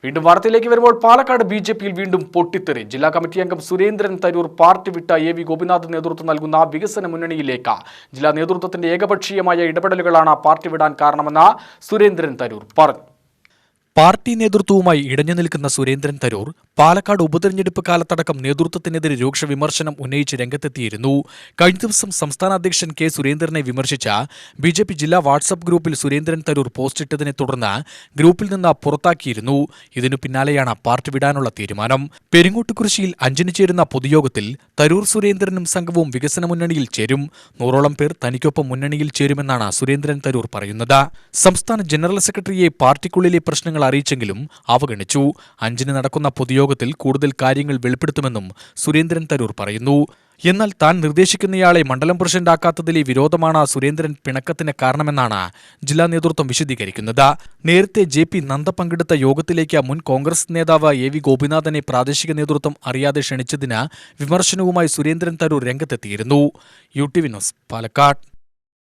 വീണ്ടും വാർത്തയിലേക്ക് വരുമ്പോൾ പാലക്കാട് ബിജെപിയിൽ വീണ്ടും പൊട്ടിത്തെറി. ജില്ലാ കമ്മിറ്റി അംഗം സുരേന്ദ്രൻ തരൂർ പാർട്ടി വിട്ട എ.വി. ഗോപിനാഥ് നേതൃത്വം നൽകുന്ന വികസന മുന്നണിയിലേക്ക്. ജില്ലാ നേതൃത്വത്തിന്റെ ഏകപക്ഷീയമായ ഇടപെടലുകളാണ് പാർട്ടി വിടാൻ കാരണമെന്ന് സുരേന്ദ്രൻ തരൂർ പറഞ്ഞു. പാർട്ടി നേതൃത്വവുമായി ഇടഞ്ഞു നിൽക്കുന്ന സുരേന്ദ്രൻ തരൂർ പാലക്കാട് ഉപതെരഞ്ഞെടുപ്പ് കാലത്തടക്കം നേതൃത്വത്തിനെതിരെ രൂക്ഷ വിമർശനം ഉന്നയിച്ച് രംഗത്തെത്തിയിരുന്നു. കഴിഞ്ഞ ദിവസം സംസ്ഥാന അധ്യക്ഷൻ കെ സുരേന്ദ്രനെ വിമർശിച്ച ബിജെപി ജില്ലാ വാട്സ്ആപ്പ് ഗ്രൂപ്പിൽ സുരേന്ദ്രൻ തരൂർ പോസ്റ്റിട്ടതിനെ തുടർന്ന് ഗ്രൂപ്പിൽ നിന്ന് പുറത്താക്കിയിരുന്നു. ഇതിനു പിന്നാലെയാണ് പാർട്ടി വിടാനുള്ള തീരുമാനം. പെരിങ്ങോട്ടുകുരിശിയിൽ 5-ന് ചേരുന്ന പൊതുയോഗത്തിൽ തരൂർ സുരേന്ദ്രനും സംഘവും വികസന മുന്നണിയിൽ ചേരും. 100ഓളം പേർ തനിക്കൊപ്പം മുന്നണിയിൽ ചേരുമെന്നാണ് സുരേന്ദ്രൻ തരൂർ പറയുന്നത്. സംസ്ഥാന ജനറൽ സെക്രട്ടറിയെ പാർട്ടിക്കുള്ളിലെ പ്രശ്നങ്ങൾ അറിയിച്ചെങ്കിലും അവഗണിച്ചു. 5-ന് നടക്കുന്ന പൊതുയോഗത്തിൽ കൂടുതൽ കാര്യങ്ങൾ വെളിപ്പെടുത്തുമെന്നും സുരേന്ദ്രൻ തരൂർ പറയുന്നു. എന്നാൽ താൻ നിർദ്ദേശിക്കുന്നയാളെ മണ്ഡലം പ്രസിഡന്റാക്കാത്തതിലെ വിരോധമാണ് സുരേന്ദ്രൻ പിണക്കത്തിന് കാരണമെന്നാണ് ജില്ലാ നേതൃത്വം വിശദീകരിക്കുന്നത്. നേരത്തെ JP നന്ദ പങ്കെടുത്ത യോഗത്തിലേക്ക് മുൻ കോൺഗ്രസ് നേതാവ് എ.വി. ഗോപിനാഥനെ പ്രാദേശിക നേതൃത്വം അറിയാതെ ക്ഷണിച്ചതിന് വിമർശനവുമായി സുരേന്ദ്രൻ തരൂർ രംഗത്തെത്തിയിരുന്നു. UTV news, Palakkad.